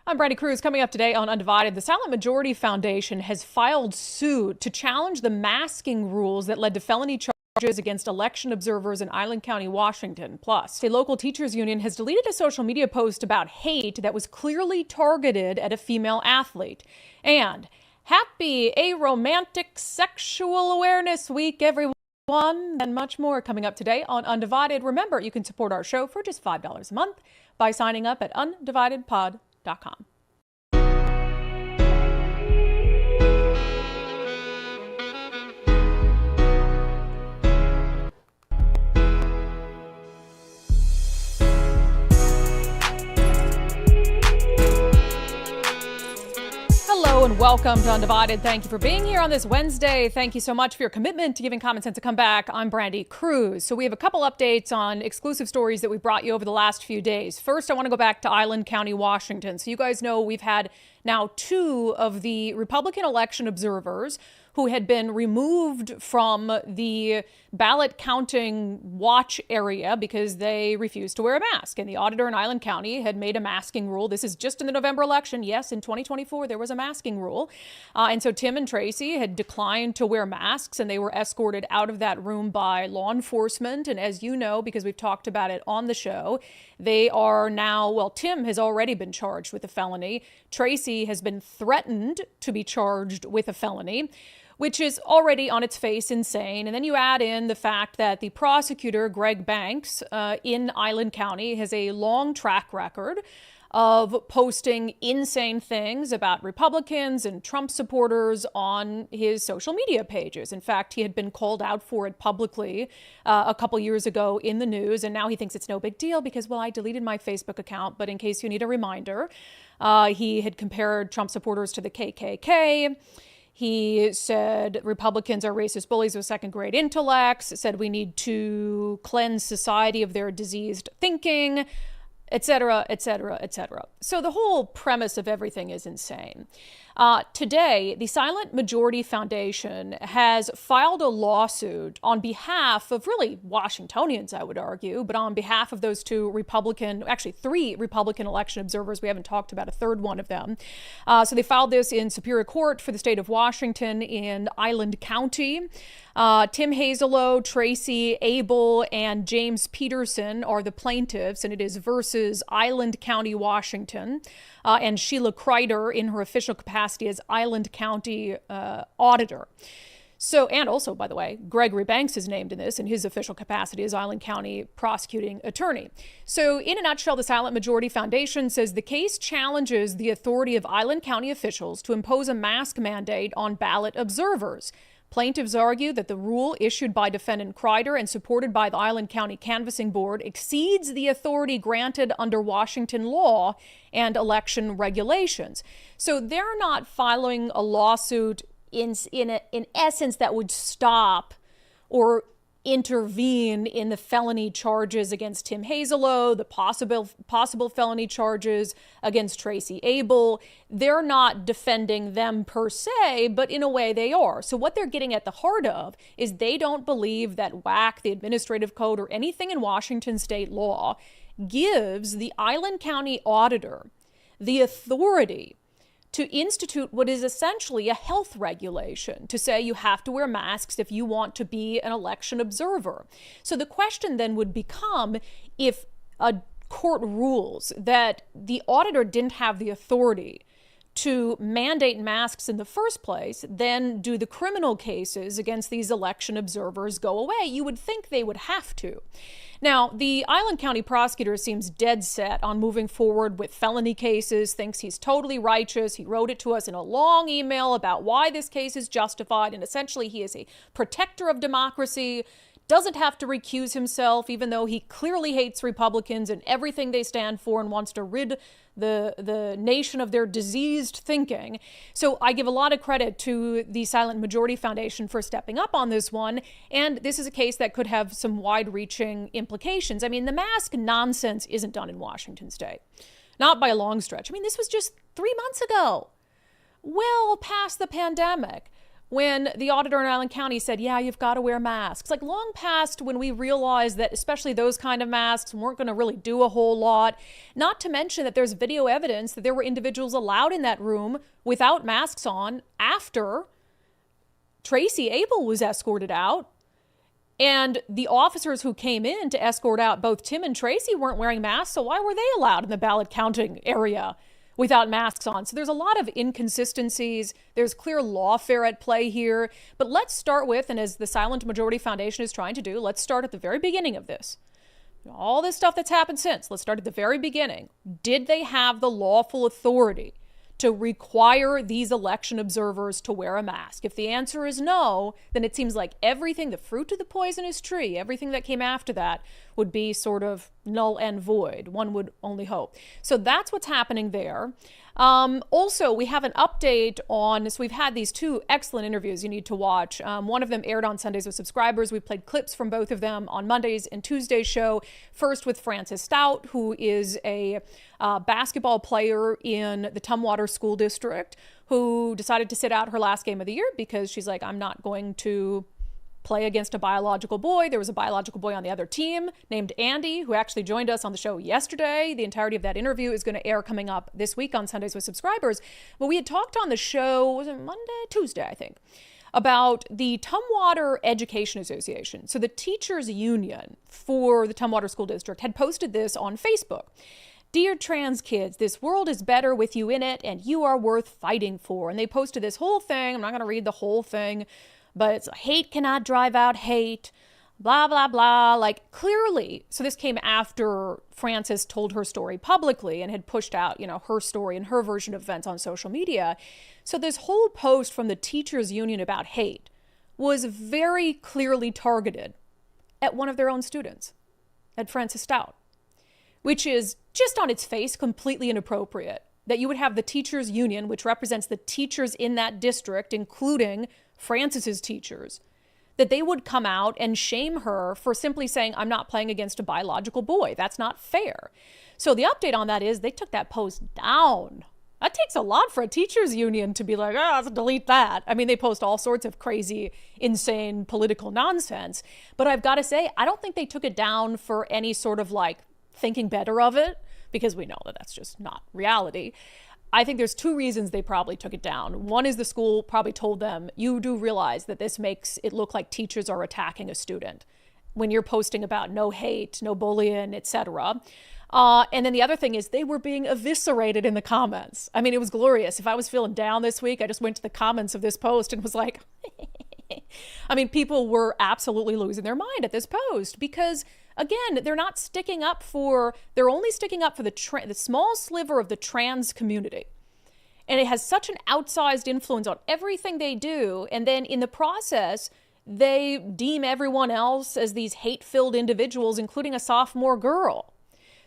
I'm Brandi Kruse. Coming up today on Undivided, the Silent Majority Foundation has filed suit to challenge the masking rules that led to felony charges against election observers in Island County, Washington. Plus, a local teachers union has deleted a social media post about hate that was clearly targeted at a female athlete. And happy Aromantic Sexual Awareness Week, everyone. And much more coming up today on Undivided. Remember, you can support our show for just $5 a month by signing up at undividedpod.com. Hello and welcome to Undivided. Thank you for being here on this Wednesday. Thank you so much for your commitment to giving Common Sense a comeback. I'm Brandi Kruse. So we have a couple updates on exclusive stories that we brought you over the last few days. First, I want to go back to Island County, Washington. So you guys know we've had now two of the Republican election observers who had been removed from the ballot counting watch area because they refused to wear a mask. And the auditor in Island County had made a masking rule. This is just in the November election. Yes, in 2024, there was a masking rule. And so Tim and Tracy had declined to wear masks, and they were escorted out of that room by law enforcement. And as you know, because we've talked about it on the show, they are now, well, Tim has already been charged with a felony. Tracy has been threatened to be charged with a felony, which is already on its face insane. And then you add in the fact that the prosecutor, Greg Banks, in Island County has a long track record of posting insane things about Republicans and Trump supporters on his social media pages. In fact, he had been called out for it publicly a couple years ago in the news, and now he thinks it's no big deal because, well, I deleted my Facebook account. But in case you need a reminder, he had compared Trump supporters to the KKK. He said Republicans are racist bullies with second-grade intellects, said we need to cleanse society of their diseased thinking, et cetera, et cetera, et cetera. So the whole premise of everything is insane. Today, the Silent Majority Foundation has filed a lawsuit on behalf of really Washingtonians, I would argue, but on behalf of those two Republican, actually three Republican election observers. We haven't talked about a third one of them. So they filed this in Superior Court for the state of Washington in Island County. Tim Hazelow, Tracy Abel, and James Peterson are the plaintiffs, and it is versus Island County, Washington, and Sheila Kreider in her official capacity as Island County auditor. So, and also, by the way, Gregory Banks is named in this in his official capacity as Island County prosecuting attorney. So in a nutshell, the Silent Majority Foundation says the case challenges the authority of Island County officials to impose a mask mandate on ballot observers. Plaintiffs argue that the rule issued by defendant Kreider and supported by the Island County Canvassing Board exceeds the authority granted under Washington law and election regulations. So they're not filing a lawsuit in essence that would stop or intervene in the felony charges against Tim Hazelow, the possible felony charges against Tracy Abel. They're not defending them per se, but in a way they are. So what they're getting at the heart of is they don't believe that WAC, the administrative code, or anything in Washington state law gives the Island County auditor the authority to institute what is essentially a health regulation, to say you have to wear masks if you want to be an election observer. So the question then would become, if a court rules that the auditor didn't have the authority to mandate masks in the first place, then do the criminal cases against these election observers go away? You would think they would have to. Now, the Island County prosecutor seems dead set on moving forward with felony cases, thinks he's totally righteous. He wrote it to us in a long email about why this case is justified, and essentially he is a protector of democracy, doesn't have to recuse himself, even though he clearly hates Republicans and everything they stand for and wants to rid the nation of their diseased thinking. So I give a lot of credit to the Silent Majority Foundation for stepping up on this one. And this is a case that could have some wide-reaching implications. I mean, the mask nonsense isn't done in Washington state. Not by a long stretch. I mean, this was just 3 months ago. Well past the pandemic. when the auditor in Island County said, yeah, you've got to wear masks. Like long past when we realized that especially those kind of masks weren't going to really do a whole lot. Not to mention that there's video evidence that there were individuals allowed in that room without masks on after Tracy Abel was escorted out. And the officers who came in to escort out both Tim and Tracy weren't wearing masks, so why were they allowed in the ballot counting area without masks on? So there's a lot of inconsistencies. There's clear lawfare at play here. But let's start with, and as the Silent Majority Foundation is trying to do, let's start at the very beginning of this. All this stuff that's happened since, let's start at the very beginning. Did they have the lawful authority to require these election observers to wear a mask? If the answer is no, then it seems like everything, the fruit of the poisonous tree, everything that came after that would be sort of null and void. One would only hope. So that's what's happening there. Also, we have an update on, so we've had these two excellent interviews you need to watch. One of them aired on Sundays with subscribers. We played clips from both of them on Mondays and Tuesdays show. First with Frances Stout, who is a basketball player in the Tumwater School District, who decided to sit out her last game of the year because she's like, I'm not going to play against a biological boy. There was a biological boy on the other team named Andy, who actually joined us on the show yesterday. The entirety of that interview is going to air coming up this week on Sundays with subscribers. But we had talked on the show, was it Tuesday, I think, about the Tumwater Education Association. So the teachers union for the Tumwater School District had posted this on Facebook. Dear trans kids, this world is better with you in it, and you are worth fighting for. And they posted this whole thing. I'm not going to read the whole thing, but it's hate cannot drive out hate, blah, blah, blah. Like clearly, so this came after Frances told her story publicly and had pushed out, her story and her version of events on social media. So this whole post from the teachers union about hate was very clearly targeted at one of their own students, at Frances Stout, which is just on its face completely inappropriate. That you would have the teachers union, which represents the teachers in that district, including Frances's teachers, that they would come out and shame her for simply saying, I'm not playing against a biological boy. That's not fair. So the update on that is they took that post down. That takes a lot for a teachers union to be like, let's delete that. I mean, they post all sorts of crazy, insane political nonsense. But I've got to say, I don't think they took it down for any sort of like thinking better of it, because we know that that's just not reality. I think there's two reasons they probably took it down. One is the school probably told them, you do realize that this makes it look like teachers are attacking a student when you're posting about no hate, no bullying, etc. And then the other thing is they were being eviscerated in the comments. I mean, it was glorious. If I was feeling down this week, I just went to the comments of this post and was like, I mean, people were absolutely losing their mind at this post because, again, they're only sticking up for the small sliver of the trans community. And it has such an outsized influence on everything they do. And then in the process, they deem everyone else as these hate-filled individuals, including a sophomore girl.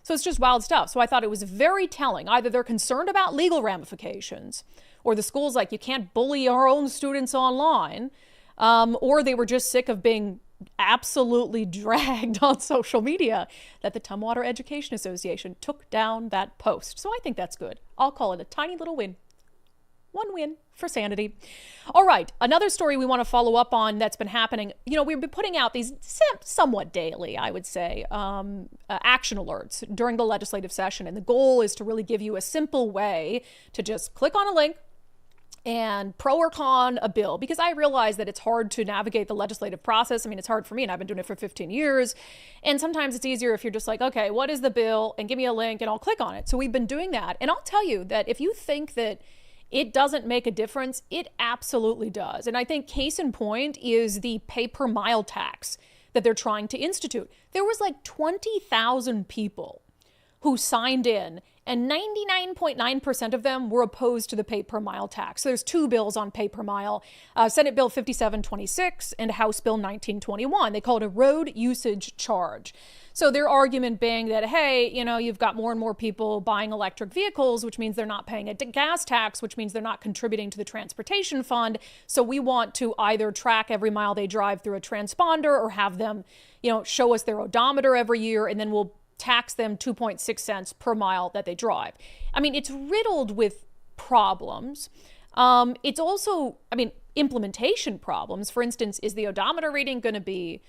So it's just wild stuff. So I thought it was very telling. Either they're concerned about legal ramifications, or the school's like, you can't bully our own students online, or they were just sick of being absolutely dragged on social media, that the Tumwater Education Association took down that post. So I think that's good. I'll call it a tiny little win. One win for sanity. All right, another story we want to follow up on that's been happening. We've been putting out these somewhat daily, I would say, action alerts during the legislative session. And the goal is to really give you a simple way to just click on a link and pro or con a bill, because I realize that it's hard to navigate the legislative process. I mean, it's hard for me, and I've been doing it for 15 years. And sometimes it's easier if you're just like, okay, what is the bill? And give me a link and I'll click on it. So we've been doing that. And I'll tell you that if you think that it doesn't make a difference, it absolutely does. And I think case in point is the pay-per-mile tax that they're trying to institute. There was like 20,000 people who signed in, and 99.9% of them were opposed to the pay-per-mile tax. So there's two bills on pay-per-mile, Senate Bill 5726 and House Bill 1921. They call it a road usage charge. So their argument being that, hey, you've got more and more people buying electric vehicles, which means they're not paying a gas tax, which means they're not contributing to the transportation fund. So we want to either track every mile they drive through a transponder or have them, show us their odometer every year, and then we'll tax them 2.6 cents per mile that they drive. I mean, it's riddled with problems. It's also, implementation problems. For instance, is the odometer reading going to be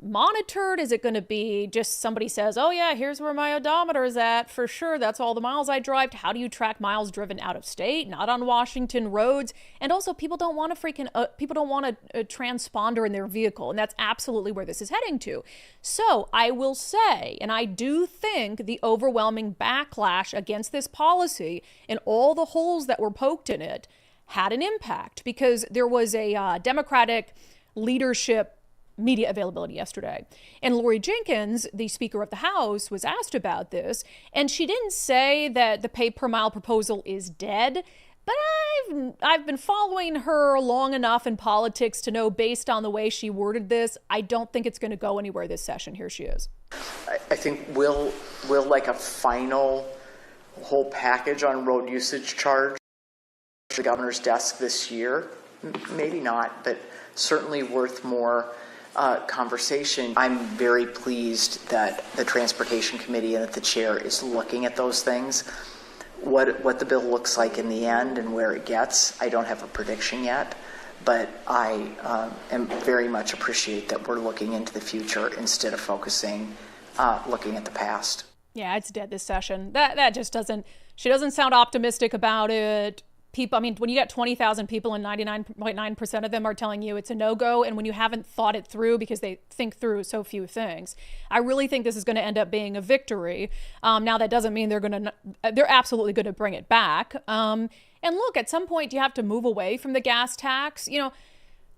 monitored? Is it going to be just somebody says, oh yeah, here's where my odometer is at for sure, that's all the miles I drive? How do you track miles driven out of state, not on Washington roads? And also, people don't want a transponder in their vehicle, and that's absolutely where this is heading to. So I will say, and I do think the overwhelming backlash against this policy and all the holes that were poked in it had an impact, because there was a Democratic leadership media availability yesterday. And Lori Jenkins, the Speaker of the House, was asked about this, and she didn't say that the pay per mile proposal is dead, but I've been following her long enough in politics to know, based on the way she worded this, I don't think it's going to go anywhere this session. Here she is. I think will like a final whole package on road usage charge the governor's desk this year? Maybe not, but certainly worth more conversation. I'm very pleased that the Transportation Committee and that the chair is looking at those things. What the bill looks like in the end and where it gets, I don't have a prediction yet, but I am very much appreciate that we're looking into the future instead of focusing, looking at the past. Yeah, it's dead this session. That just doesn't, she doesn't sound optimistic about it. People, I mean, when you got 20,000 people and 99.9% of them are telling you it's a no-go, and when you haven't thought it through because they think through so few things, I really think this is going to end up being a victory. Now, that doesn't mean they're absolutely going to bring it back. And look, at some point, you have to move away from the gas tax.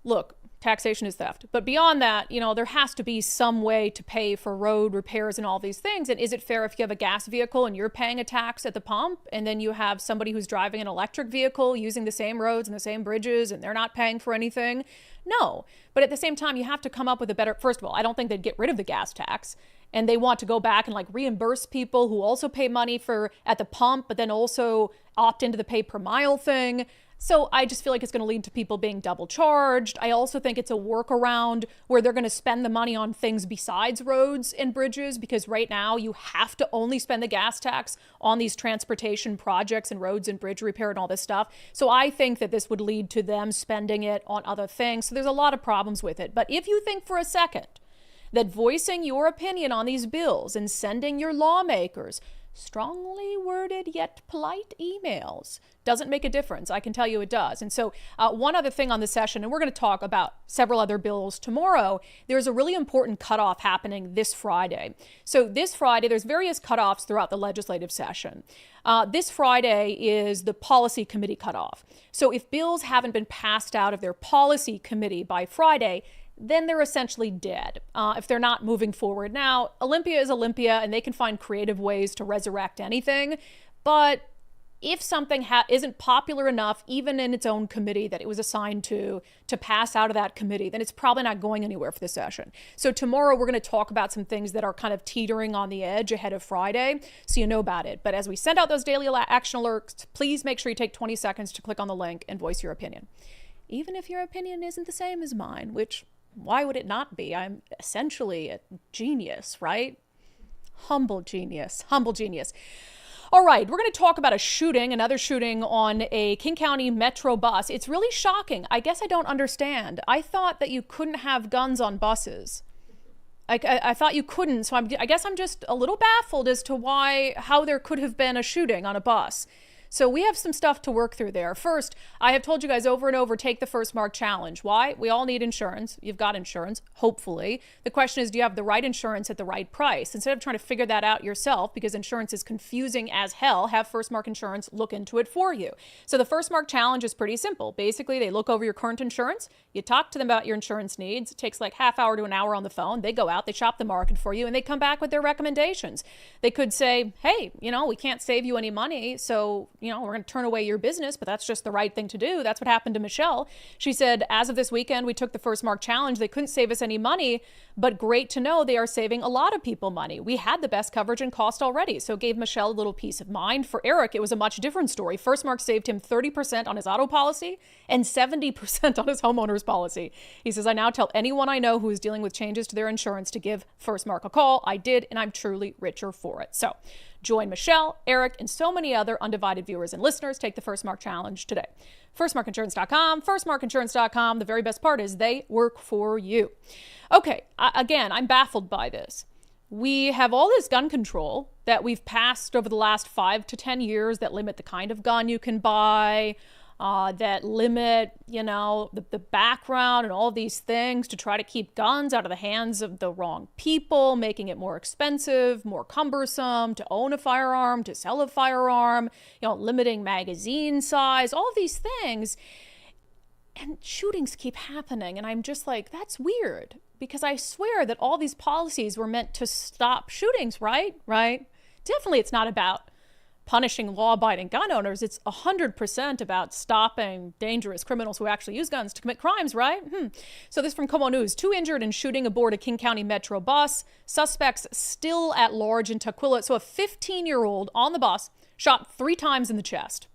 Look, taxation is theft. But beyond that, there has to be some way to pay for road repairs and all these things. And is it fair if you have a gas vehicle and you're paying a tax at the pump, and then you have somebody who's driving an electric vehicle using the same roads and the same bridges and they're not paying for anything? No. But at the same time, you have to come up with a better, first of all, I don't think they'd get rid of the gas tax. And they want to go back and reimburse people who also pay money at the pump, but then also opt into the pay per mile thing. So I just feel like it's going to lead to people being double charged. I also think it's a workaround where they're going to spend the money on things besides roads and bridges, because right now you have to only spend the gas tax on these transportation projects and roads and bridge repair and all this stuff. So I think that this would lead to them spending it on other things. So there's a lot of problems with it. But if you think for a second that voicing your opinion on these bills and sending your lawmakers strongly worded yet polite emails doesn't make a difference, I can tell you it does. And so one other thing on the session, and we're going to talk about several other bills tomorrow, there's a really important cutoff happening this Friday. So this Friday, there's various cutoffs throughout the legislative session. This Friday is the policy committee cutoff. So if bills haven't been passed out of their policy committee by Friday, then they're essentially dead if they're not moving forward. Now, Olympia is Olympia, and they can find creative ways to resurrect anything. But if something isn't popular enough, even in its own committee that it was assigned to pass out of that committee, then it's probably not going anywhere for the session. So tomorrow we're going to talk about some things that are kind of teetering on the edge ahead of Friday, so you know about it. But as we send out those daily action alerts, please make sure you take 20 seconds to click on the link and voice your opinion. Even if your opinion isn't the same as mine, which why would it not be? I'm essentially a genius, right? Humble genius. All right, we're going to talk about another shooting on a King County Metro bus. It's really shocking. I guess I don't understand. I thought that you couldn't have guns on buses. I thought you couldn't, so I guess I'm just a little baffled as to how there could have been a shooting on a bus. So we have some stuff to work through there. First, I have told you guys over and over, take the First Mark Challenge. Why? We all need insurance. You've got insurance, hopefully. The question is, do you have the right insurance at the right price? Instead of trying to figure that out yourself, because insurance is confusing as hell, have First Mark Insurance look into it for you. So the First Mark Challenge is pretty simple. Basically, they look over your current insurance. You talk to them about your insurance needs. It takes like half hour to an hour on the phone. They go out, they shop the market for you, and they come back with their recommendations. They could say, hey, we can't save you any money, so we're going to turn away your business, but that's just the right thing to do. That's what happened to Michelle. She said, as of this weekend, we took the First Mark Challenge. They couldn't save us any money, but great to know they are saving a lot of people money. We had the best coverage and cost already, so it gave Michelle a little peace of mind. For Eric, it was a much different story. First Mark saved him 30% on his auto policy and 70% on his homeowner's policy. He says, I now tell anyone I know who is dealing with changes to their insurance to give First Mark a call. I did, and I'm truly richer for it. So Join Michelle, Eric, and so many other undivided viewers and listeners. Take the First Mark Challenge today. FirstMarkInsurance.com, FirstMarkInsurance.com. The very best part is they work for you. Okay, again, I'm baffled by this. We have all this gun control that we've passed over the last 5 to 10 years that limit the kind of gun you can buy, that limit, the background and all these things to try to keep guns out of the hands of the wrong people, making it more expensive, more cumbersome to own a firearm, to sell a firearm, limiting magazine size, all of these things. And shootings keep happening. And I'm just like, that's weird, because I swear that all these policies were meant to stop shootings, right? Definitely it's not about punishing law-abiding gun owners. It's 100% about stopping dangerous criminals who actually use guns to commit crimes, right? So this from Como News. 2 injured in shooting aboard a King County Metro bus. Suspects still at large in Tukwila. So a 15-year-old on the bus shot 3 times in the chest.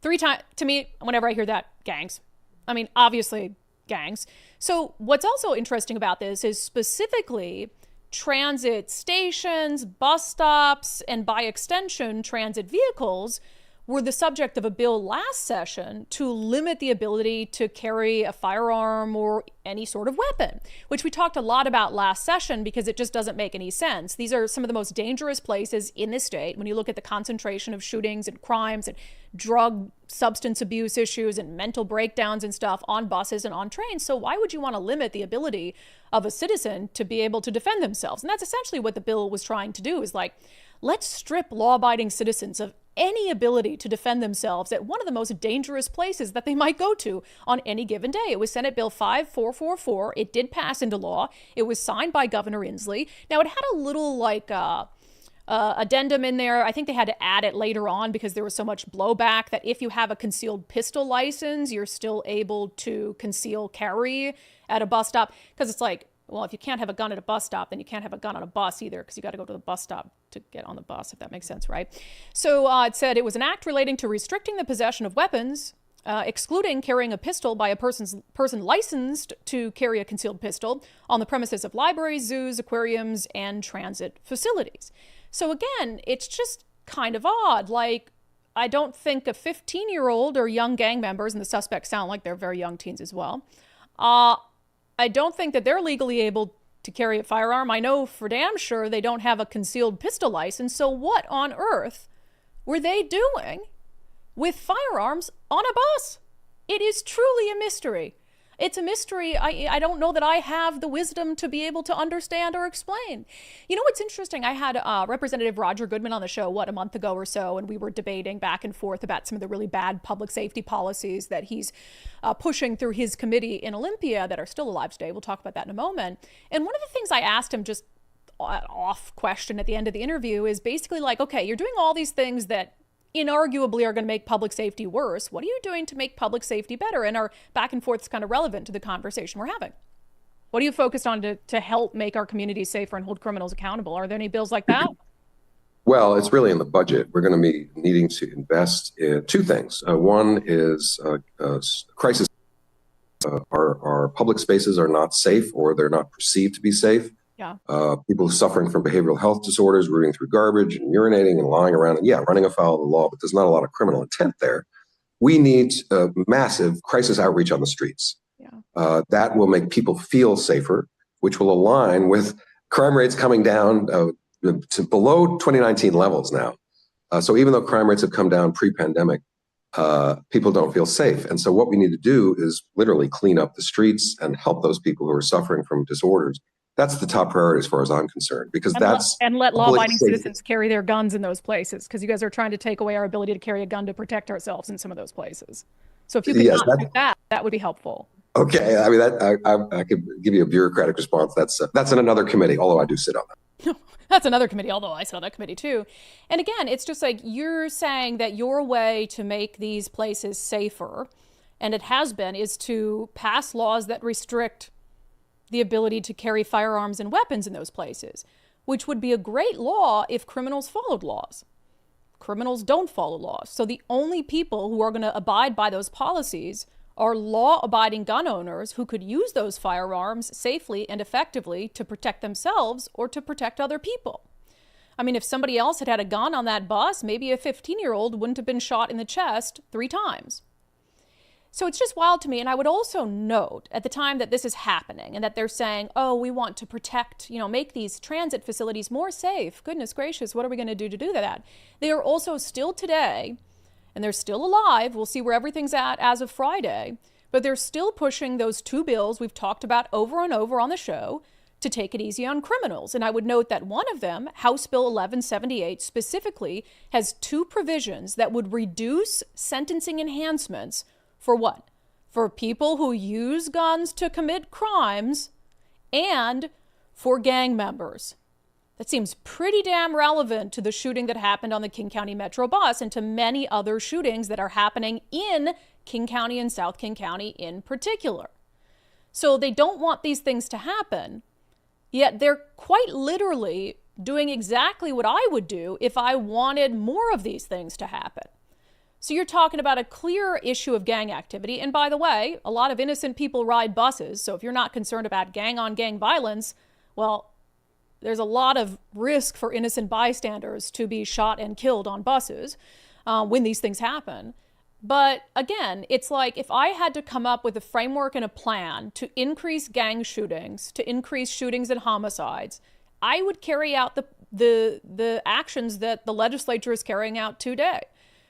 3 times. To me, whenever I hear that, gangs. I mean, obviously, gangs. So what's also interesting about this is specifically transit stations, bus stops, and by extension, transit vehicles were the subject of a bill last session to limit the ability to carry a firearm or any sort of weapon, which we talked a lot about last session because it just doesn't make any sense. These are some of the most dangerous places in the state when you look at the concentration of shootings and crimes and drug substance abuse issues and mental breakdowns and stuff on buses and on trains. So why would you want to limit the ability of a citizen to be able to defend themselves? And that's essentially what the bill was trying to do, is like, let's strip law-abiding citizens of any ability to defend themselves at one of the most dangerous places that they might go to on any given day. It was Senate Bill 5444. It did pass into law. It was signed by Governor Inslee. Now, it had a little addendum in there. I think they had to add it later on because there was so much blowback that if you have a concealed pistol license, you're still able to conceal carry at a bus stop. Because it's like, well, if you can't have a gun at a bus stop, then you can't have a gun on a bus either, because you got to go to the bus stop to get on the bus, if that makes sense, right? So it said it was an act relating to restricting the possession of weapons, excluding carrying a pistol by a person licensed to carry a concealed pistol on the premises of libraries, zoos, aquariums, and transit facilities. So again, it's just kind of odd. Like, I don't think a 15-year-old or young gang members, and the suspects sound like they're very young teens as well, I don't think that they're legally able to carry a firearm. I know for damn sure they don't have a concealed pistol license. So what on earth were they doing with firearms on a bus? It is truly a mystery. It's a mystery I don't know that I have the wisdom to be able to understand or explain. You know what's interesting? I had Representative Roger Goodman on the show, a month ago or so, and we were debating back and forth about some of the really bad public safety policies that he's pushing through his committee in Olympia that are still alive today. We'll talk about that in a moment. And one of the things I asked him, just an off question at the end of the interview, is basically like, okay, you're doing all these things that inarguably are going to make public safety worse. What are you doing to make public safety better? And our back and forth is kind of relevant to the conversation we're having. What are you focused on to help make our communities safer and hold criminals accountable? Are there any bills like that? Well, it's really in the budget. We're going to be needing to invest in 2 things. One is crisis. Our public spaces are not safe, or they're not perceived to be safe. Yeah. People suffering from behavioral health disorders, rooting through garbage and urinating and lying around, and running afoul of the law, but there's not a lot of criminal intent there. We need massive crisis outreach on the streets. Yeah. That will make people feel safer, which will align with crime rates coming down to below 2019 levels now. So even though crime rates have come down pre-pandemic, people don't feel safe. And so what we need to do is literally clean up the streets and help those people who are suffering from disorders. That's the top priority as far as I'm concerned, because and let law-abiding citizens carry their guns in those places, because you guys are trying to take away our ability to carry a gun to protect ourselves in some of those places. So if you could not do that would be helpful. Okay, I mean, I could give you a bureaucratic response. That's in another committee, although I do sit on that. That's another committee, although I sit on that committee too. And again, it's just like you're saying that your way to make these places safer, and it has been, is to pass laws that restrict the ability to carry firearms and weapons in those places, which would be a great law if criminals followed laws. Criminals don't follow laws. So the only people who are going to abide by those policies are law-abiding gun owners who could use those firearms safely and effectively to protect themselves or to protect other people. I mean, if somebody else had had a gun on that bus, maybe a 15-year-old wouldn't have been shot in the chest 3 times. So it's just wild to me. And I would also note at the time that this is happening and that they're saying, oh, we want to protect, make these transit facilities more safe. Goodness gracious, what are we going to do that? They are also still today, and they're still alive. We'll see where everything's at as of Friday, but they're still pushing those 2 bills we've talked about over and over on the show to take it easy on criminals. And I would note that one of them, House Bill 1178, specifically has 2 provisions that would reduce sentencing enhancements for what? For people who use guns to commit crimes and for gang members. That seems pretty damn relevant to the shooting that happened on the King County Metro bus and to many other shootings that are happening in King County and South King County in particular. So they don't want these things to happen, yet they're quite literally doing exactly what I would do if I wanted more of these things to happen. So you're talking about a clear issue of gang activity. And by the way, a lot of innocent people ride buses. So if you're not concerned about gang-on-gang violence, well, there's a lot of risk for innocent bystanders to be shot and killed on buses when these things happen. But again, it's like if I had to come up with a framework and a plan to increase gang shootings, to increase shootings and homicides, I would carry out the actions that the legislature is carrying out today.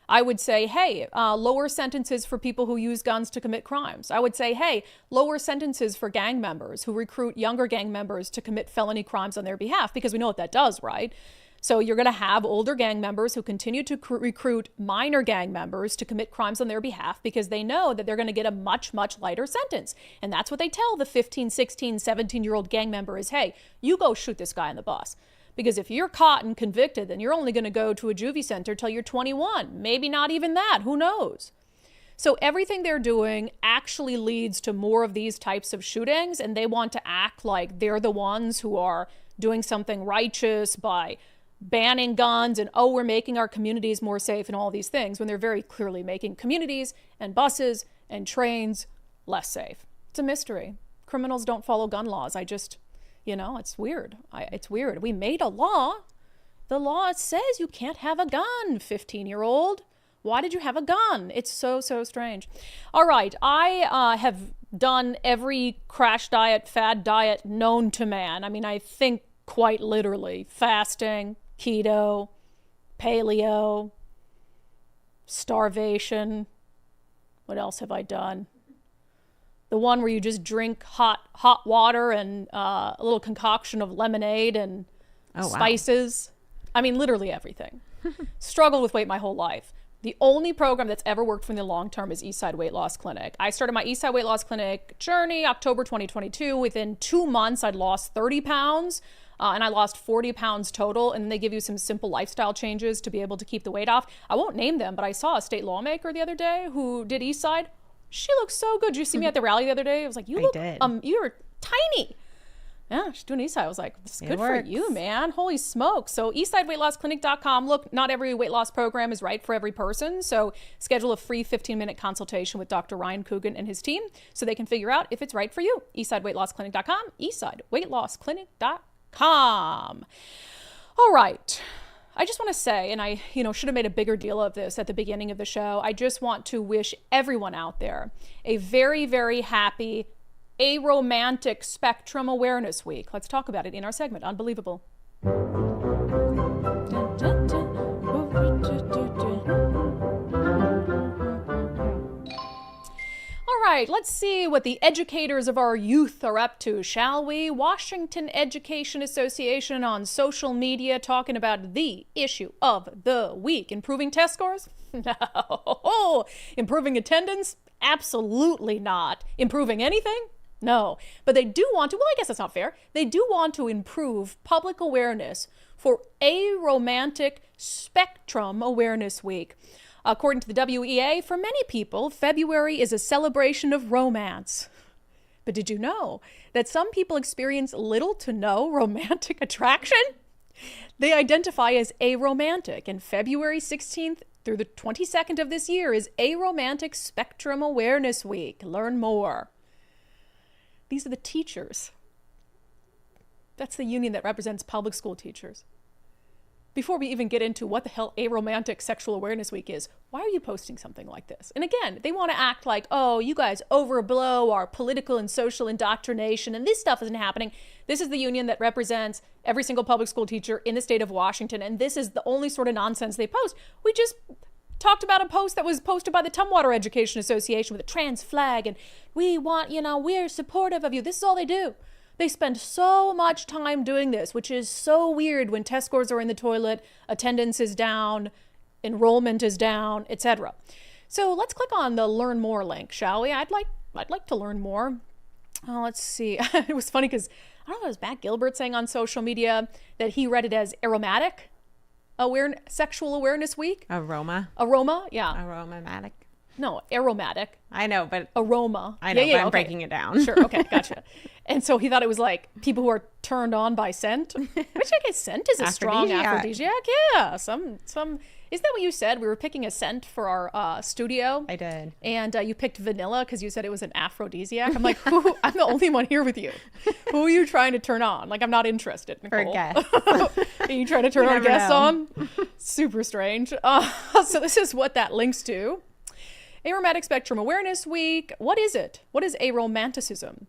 I would say, hey, lower sentences for people who use guns to commit crimes. I would say, hey, lower sentences for gang members who recruit younger gang members to commit felony crimes on their behalf, because we know what that does, right? So you're going to have older gang members who continue to recruit minor gang members to commit crimes on their behalf because they know that they're going to get a much, much lighter sentence. And that's what they tell the 15, 16, 17-year-old gang member is, hey, you go shoot this guy on the bus. Because if you're caught and convicted, then you're only going to go to a juvie center till you're 21. Maybe not even that. Who knows? So everything they're doing actually leads to more of these types of shootings, and they want to act like they're the ones who are doing something righteous by banning guns and, oh, we're making our communities more safe and all these things, when they're very clearly making communities and buses and trains less safe. It's a mystery. Criminals don't follow gun laws. It's weird. It's weird. We made a law. The law says you can't have a gun, 15-year-old. Why did you have a gun? It's so, so strange. All right. I have done every crash diet, fad diet known to man. I mean, I think quite literally. Fasting, keto, paleo, starvation. What else have I done? The one where you just drink hot water and a little concoction of lemonade and spices. Wow. I mean, literally everything. Struggled with weight my whole life. The only program that's ever worked for me in the long term is Eastside Weight Loss Clinic. I started my Eastside Weight Loss Clinic journey October 2022. Within 2 months, I'd lost 30 pounds. And I lost 40 pounds total, and they give you some simple lifestyle changes to be able to keep the weight off. I won't name them, but I saw a state lawmaker the other day who did Eastside. She looks so good. Did you see me at the rally the other day? I was like, you're tiny. Yeah, she's doing Eastside. I was like, this is good for you, man. Holy smoke. So eastsideweightlossclinic.com. Look, not every weight loss program is right for every person. So schedule a free 15-minute consultation with Dr. Ryan Coogan and his team so they can figure out if it's right for you. eastsideweightlossclinic.com, eastsideweightlossclinic.com. All right. I just want to say, and I, should have made a bigger deal of this at the beginning of the show. I just want to wish everyone out there a very, very happy Aromantic Spectrum Awareness Week. Let's talk about it in our segment, Unbelievable. All right, let's see what the educators of our youth are up to, shall we? Washington Education Association on social media talking about the issue of the week. Improving test scores? No. Improving attendance? Absolutely not. Improving anything? No. But they do want to, well, I guess that's not fair. They do want to improve public awareness for Aromantic Spectrum Awareness Week. According to the WEA, for many people, February is a celebration of romance. But did you know that some people experience little to no romantic attraction? They identify as aromantic, and February 16th through the 22nd of this year is Aromantic Spectrum Awareness Week. Learn more. These are the teachers. That's the union that represents public school teachers. before we even get into what the hell Aromantic Sexual Awareness Week is, why are you posting something like this? And again, they want to act like, oh, you guys overblow our political and social indoctrination, and this stuff isn't happening. This is the union that represents every single public school teacher in the state of Washington, and this is the only sort of nonsense they post. We just talked about a post that was posted by the Tumwater Education Association with a trans flag, and we want, we're supportive of you. This is all they do. They spend so much time doing this, which is so weird when test scores are in the toilet, attendance is down, enrollment is down, etc. So let's click on the Learn More link, shall we? I'd like to learn more. Let's see. It was funny because, I don't know, it was Matt Gilbert saying on social media that he read it as Aromatic Sexual Awareness Week. Aroma, yeah. Aromatic. No, aromatic. I know, but aroma. I know, yeah, but I'm okay. breaking it down. Sure, okay, gotcha. And so he thought it was like people who are turned on by scent, which I guess scent is a strong aphrodisiac. Yeah, some. Isn't that what you said? We were picking a scent for our studio. I did. And you picked vanilla because you said it was an aphrodisiac. I'm like, I'm the only one here with you. Who are you trying to turn on? Like, I'm not interested, Nicole. For a guest. Are you trying to turn our guests on? Super strange. So this is what that links to. Aromantic Spectrum Awareness Week. What is it? What is aromanticism?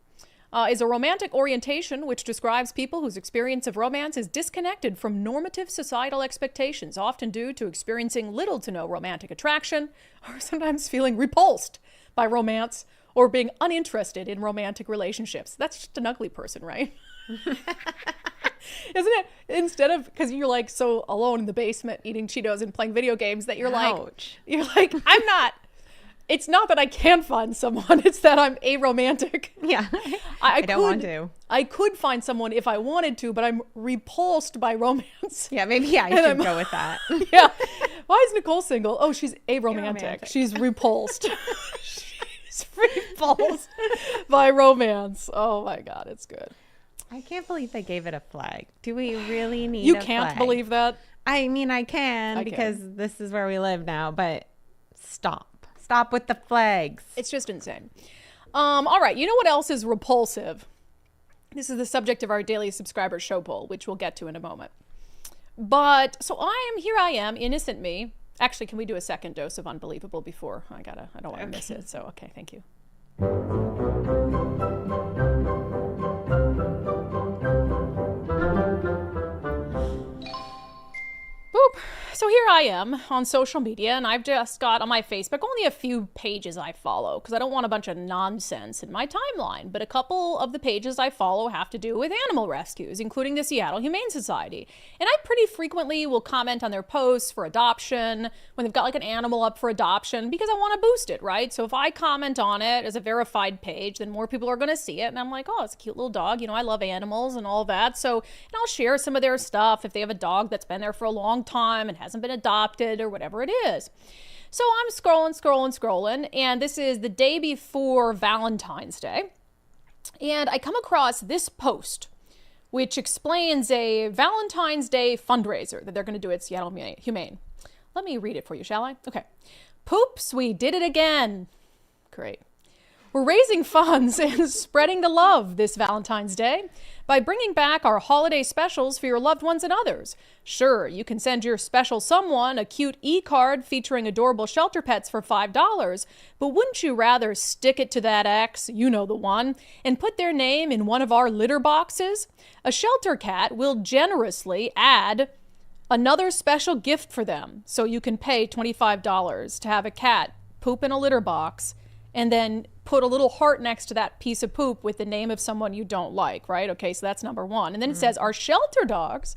Is a romantic orientation which describes people whose experience of romance is disconnected from normative societal expectations, often due to experiencing little to no romantic attraction, or sometimes feeling repulsed by romance, or being uninterested in romantic relationships. That's just an ugly person, right? Isn't it? Instead of, because you're like so alone in the basement eating Cheetos and playing video games that you're like, I'm not. It's not that I can't find someone, it's that I'm aromantic. Yeah. I don't want to. I could find someone if I wanted to, but I'm repulsed by romance. Yeah, maybe I should go with that. Yeah. Why is Nicole single? Oh, she's aromantic. She's repulsed. She's repulsed by romance. Oh my God, it's good. I can't believe they gave it a flag. Do we really need You a can't flag? believe that? I mean, I can because this is where we live now, but stop. Stop with the flags. It's just insane. All right. You know what else is repulsive? This is the subject of our daily subscriber show poll, which we'll get to in a moment. But so here I am, innocent me. Actually, can we do a second dose of unbelievable before I don't want to miss it. So, okay. Thank you. Boop. So here I am on social media, and I've just got on my Facebook only a few pages I follow because I don't want a bunch of nonsense in my timeline. But a couple of the pages I follow have to do with animal rescues, including the Seattle Humane Society. And I pretty frequently will comment on their posts for adoption when they've got like an animal up for adoption because I want to boost it, right? So if I comment on it as a verified page, then more people are going to see it. And I'm like, oh, it's a cute little dog. I love animals and all that. So, and I'll share some of their stuff if they have a dog that's been there for a long time and hasn't been adopted or whatever it is. So I'm scrolling, and this is the day before Valentine's Day. And I come across this post, which explains a Valentine's Day fundraiser that they're going to do at Seattle Humane. Let me read it for you, shall I? Okay. Poops, we did it again. Great. We're raising funds and spreading the love this Valentine's Day by bringing back our holiday specials for your loved ones and others. Sure, you can send your special someone a cute e-card featuring adorable shelter pets for $5, but wouldn't you rather stick it to that ex, you know the one, and put their name in one of our litter boxes? A shelter cat will generously add another special gift for them, so you can pay $25 to have a cat poop in a litter box and then put a little heart next to that piece of poop with the name of someone you don't like, right? Okay, so that's number one. And then it says, our shelter dogs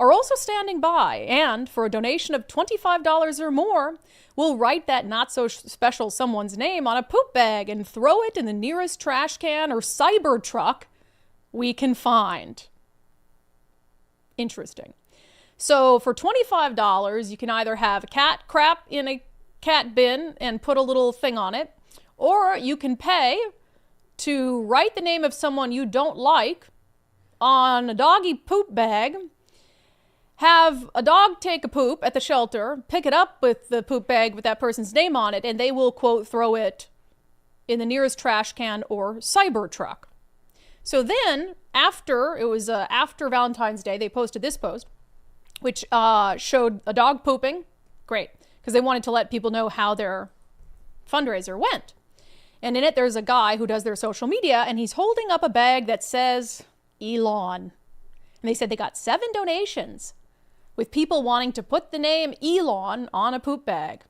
are also standing by, and for a donation of $25 or more, we'll write that not-so-special someone's name on a poop bag and throw it in the nearest trash can or cyber truck we can find. Interesting. So for $25, you can either have a cat crap in a cat bin and put a little thing on it, or you can pay to write the name of someone you don't like on a doggy poop bag, have a dog take a poop at the shelter, pick it up with the poop bag with that person's name on it, and they will, quote, throw it in the nearest trash can or cyber truck. So then, after Valentine's Day, they posted this post. which showed a dog pooping. Great, because they wanted to let people know how their fundraiser went. And in it, there's a guy who does their social media, and he's holding up a bag that says Elon. And they said they got 7 donations with people wanting to put the name Elon on a poop bag,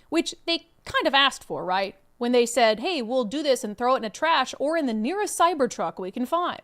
which they kind of asked for, right? When they said, hey, we'll do this and throw it in a trash or in the nearest cyber truck we can find.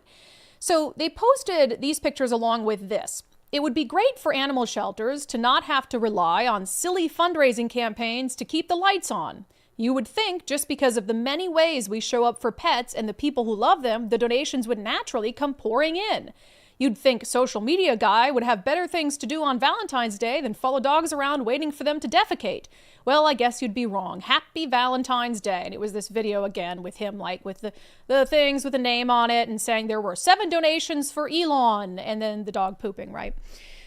So they posted these pictures along with this. It would be great for animal shelters to not have to rely on silly fundraising campaigns to keep the lights on. You would think just because of the many ways we show up for pets and the people who love them, the donations would naturally come pouring in. You'd think social media guy would have better things to do on Valentine's Day than follow dogs around waiting for them to defecate. Well, I guess you'd be wrong. Happy Valentine's Day. And it was this video again with him, like with the things with a name on it and saying there were 7 donations for Elon and then the dog pooping, right?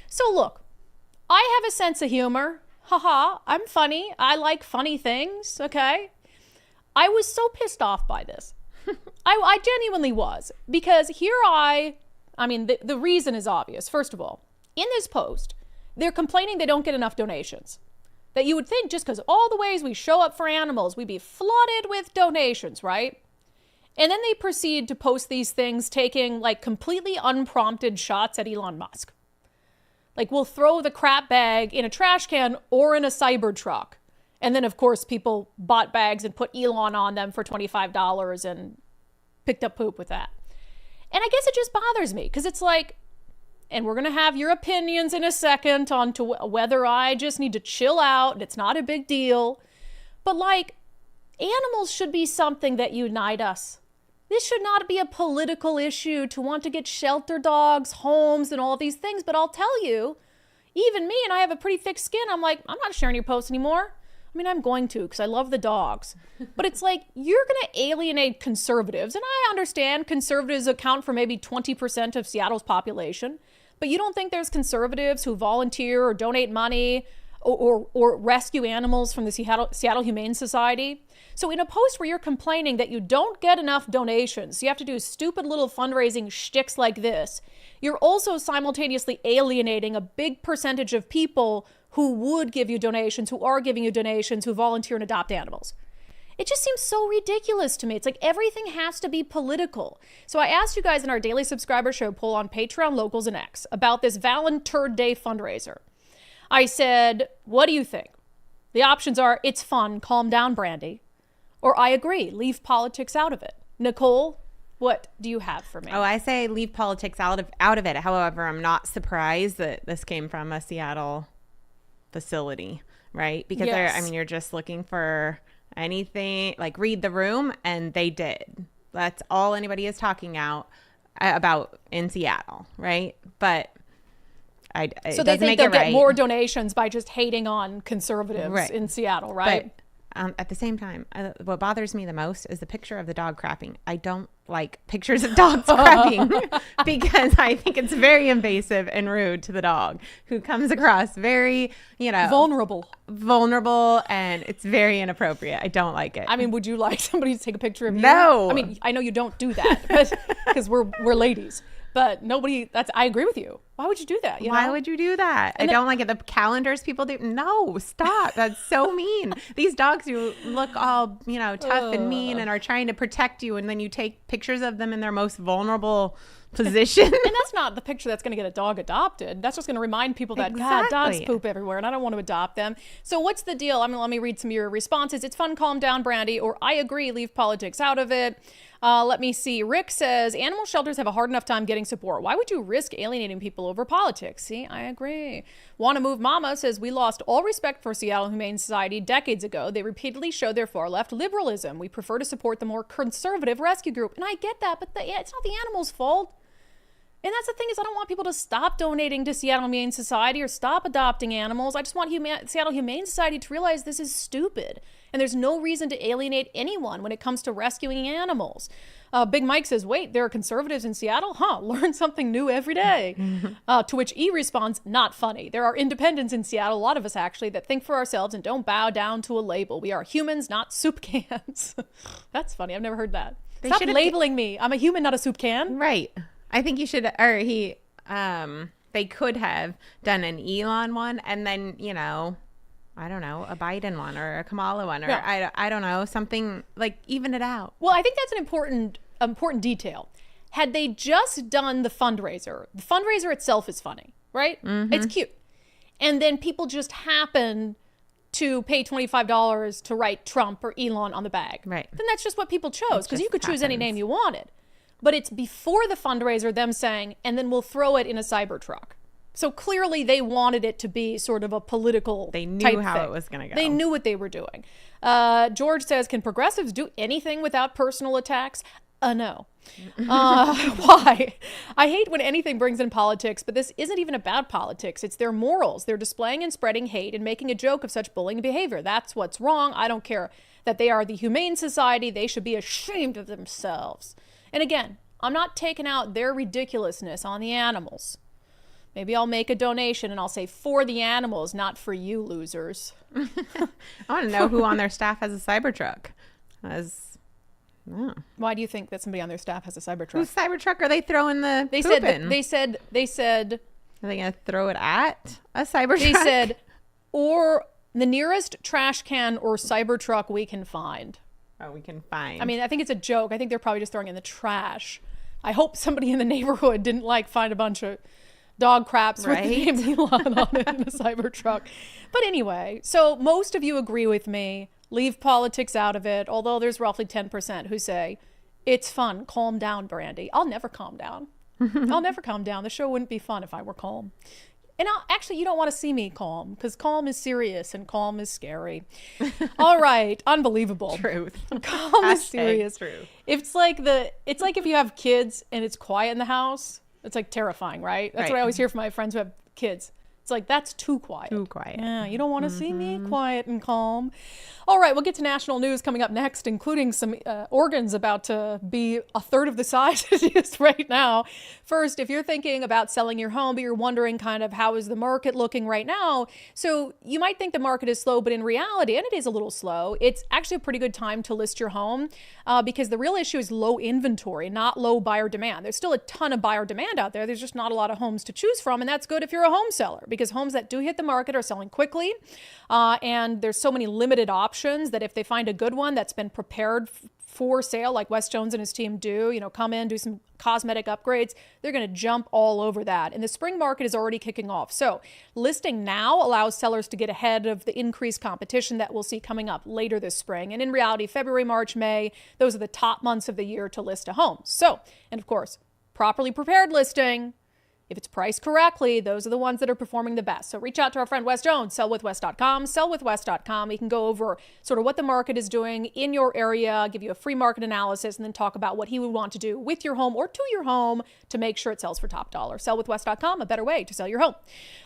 So look, I have a sense of humor. Haha, I'm funny. I like funny things, okay? I was so pissed off by this. I genuinely was. Because here the reason is obvious. First of all, in this post, they're complaining they don't get enough donations. That you would think just because all the ways we show up for animals, we'd be flooded with donations, right? And then they proceed to post these things taking like completely unprompted shots at Elon Musk. Like, we'll throw the crap bag in a trash can or in a cyber truck. And then, of course, people bought bags and put Elon on them for $25 and picked up poop with that. And I guess it just bothers me because it's like, and we're going to have your opinions in a second on to whether I just need to chill out and it's not a big deal. But like, animals should be something that unite us. This should not be a political issue to want to get shelter dogs, homes, and all these things. But I'll tell you, even me, and I have a pretty thick skin, I'm like, I'm not sharing your posts anymore. I mean, I'm going to because I love the dogs. But it's like, you're going to alienate conservatives. And I understand conservatives account for maybe 20% of Seattle's population. But you don't think there's conservatives who volunteer or donate money or rescue animals from the Seattle Humane Society? So in a post where you're complaining that you don't get enough donations, you have to do stupid little fundraising shticks like this, you're also simultaneously alienating a big percentage of people who would give you donations, who are giving you donations, who volunteer and adopt animals. It just seems so ridiculous to me. It's like everything has to be political. So I asked you guys in our daily subscriber show poll on Patreon, Locals, and X about this Valentine's Day fundraiser. I said, what do you think? The options are, it's fun, calm down, Brandi. Or I agree, leave politics out of it. Nicole, what do you have for me? Oh, I say leave politics out of it. However, I'm not surprised that this came from a Seattle facility, right? Because yes. you're just looking for anything, like read the room, and they did. That's all anybody is talking about in Seattle, right? But so they think they'll get more donations by just hating on conservatives in Seattle, right? But at the same time, what bothers me the most is the picture of the dog crapping. I don't like pictures of dogs crapping because I think it's very invasive and rude to the dog, who comes across very, vulnerable, and it's very inappropriate. I don't like it. I mean, would you like somebody to take a picture of you? No. I mean, I know you don't do that, but because we're ladies. But I agree with you. Why would you do that? Why would you do that? I don't like it. The calendars people do. No, stop. That's so mean. These dogs who look all, tough and mean and are trying to protect you. And then you take pictures of them in their most vulnerable position. And that's not the picture that's going to get a dog adopted. That's just going to remind people that, God, dogs poop everywhere and I don't want to adopt them. So what's the deal? Let me read some of your responses. It's fun, calm down, Brandi, or I agree, leave politics out of it. Let me see. Rick says, animal shelters have a hard enough time getting support. Why would you risk alienating people over politics? See, I agree. Wanna Move Mama says, we lost all respect for Seattle Humane Society decades ago. They repeatedly showed their far left liberalism. We prefer to support the more conservative rescue group. And I get that, but it's not the animal's fault. And that's the thing is I don't want people to stop donating to Seattle Humane Society or stop adopting animals. I just want Seattle Humane Society to realize this is stupid. And there's no reason to alienate anyone when it comes to rescuing animals. Big Mike says, wait, there are conservatives in Seattle? Huh, learn something new every day. To which E responds, not funny. There are independents in Seattle, a lot of us actually, that think for ourselves and don't bow down to a label. We are humans, not soup cans. That's funny. I've never heard that. Stop labeling me. I'm a human, not a soup can. Right. I think you should, they they could have done an Elon one and then, you know, I don't know, a Biden one or a Kamala one, or I don't know, something like even it out. Well, I think that's an important detail. Had they just done the fundraiser itself is funny, right? Mm-hmm. It's cute. And then people just happen to pay $25 to write Trump or Elon on the bag. Right. Then that's just what people chose, because you could choose any name you wanted. But it's before the fundraiser, them saying, and then we'll throw it in a Cybertruck. So clearly they wanted it to be sort of a political They knew type how thing. it was going to go. They knew what they were doing. George says, can progressives do anything without personal attacks? No. Why? I hate when anything brings in politics, but this isn't even about politics. It's their morals. They're displaying and spreading hate and making a joke of such bullying behavior. That's what's wrong. I don't care that they are the Humane Society. They should be ashamed of themselves. And again, I'm not taking out their ridiculousness on the animals. Maybe I'll make a donation and I'll say for the animals, not for you losers. I want to know who on their staff has a Cybertruck. Why do you think that somebody on their staff has a Cybertruck? Whose Cybertruck are they throwing the They poop said in? they said Are they going to throw it at a Cybertruck? they said or the nearest trash can or Cybertruck we can find. Oh, we can find. I mean, I think it's a joke. I think they're probably just throwing it in the trash. I hope somebody in the neighborhood didn't find a bunch of dog craps with the name Elon on it in a Cybertruck. But anyway, so most of you agree with me. Leave politics out of it, although there's roughly 10% who say, it's fun, calm down, Brandi. I'll never calm down. I'll never calm down. The show wouldn't be fun if I were calm. And actually, you don't want to see me calm, because calm is serious and calm is scary. All right, unbelievable. Truth. Calm is serious. True. It's like if you have kids and it's quiet in the house, it's like terrifying, right? That's what I always hear from my friends who have kids. It's like, that's too quiet. Too quiet. Yeah, you don't want to see me quiet and calm. All right, we'll get to national news coming up next, including some organs about to be a third of the size it is right now. First, if you're thinking about selling your home, but you're wondering kind of how is the market looking right now, so you might think the market is slow, but in reality, and it is a little slow, it's actually a pretty good time to list your home because the real issue is low inventory, not low buyer demand. There's still a ton of buyer demand out there. There's just not a lot of homes to choose from, and that's good if you're a home seller, because homes that do hit the market are selling quickly, and there's so many limited options that if they find a good one that's been prepared for sale, like Wes Jones and his team do, come in, do some cosmetic upgrades, they're going to jump all over that. And the spring market is already kicking off. So listing now allows sellers to get ahead of the increased competition that we'll see coming up later this spring. And in reality, February, March, May, those are the top months of the year to list a home. So, and of course, properly prepared listing, if it's priced correctly, those are the ones that are performing the best. So reach out to our friend Wes Jones, sellwithwes.com, sellwithwes.com. We can go over sort of what the market is doing in your area, give you a free market analysis, and then talk about what he would want to do with your home or to your home to make sure it sells for top dollar. Sellwithwes.com, a better way to sell your home.